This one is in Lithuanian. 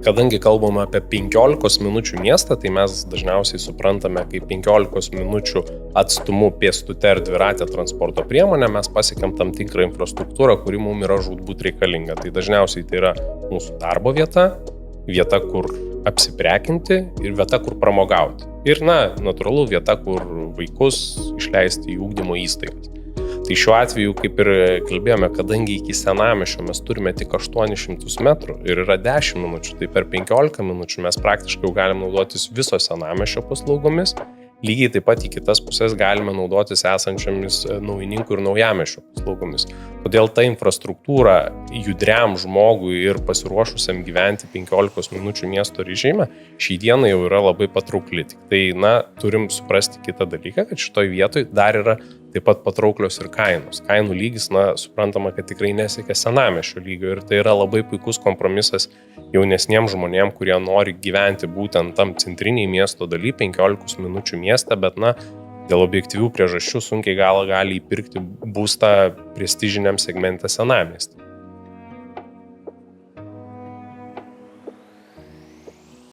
Kadangi kalbame apie 15 minučių miestą, tai mes dažniausiai suprantame, kaip 15 minučių atstumu pėstute ir dviratė transporto priemonė mes pasiekėm tam tikrą infrastruktūrą, kuri mums yra žūtbūt reikalinga. Tai dažniausiai tai yra mūsų darbo vieta, vieta, kur apsiprekinti ir vieta, kur pramogauti. Ir, natūralu, vieta, kur vaikus išleisti į ugdymo įstaigas. Tai šiuo atveju, kaip ir kalbėjome, kadangi iki senamiesčio mes turime tik 800 metrų ir yra 10 minučių, tai per 15 minučių mes praktiškai jau galim naudotis viso senamiesčio paslaugomis. Lygiai taip pat į kitas pusės galime naudotis esančiomis naujininkų ir naujamiesčio paslaugomis. Todėl ta infrastruktūra judriam žmogui ir pasiruošusiam gyventi 15 minučių miesto režime šį dieną jau yra labai patraukli. Tai, turim suprasti kitą dalyką, kad šitoj vietoj dar yra taip pat patrauklios ir kainos. Kainų lygis, suprantama, kad tikrai nesiekia senamiesčio lygio ir tai yra labai puikus kompromisas jaunesniems žmonėms, kurie nori gyventi būtent tam centriniai miesto daly, 15 minučių mieste, bet dėl objektyvių priežasčių sunkiai gali įpirkti būstą prestižiniam segmente senamiestį.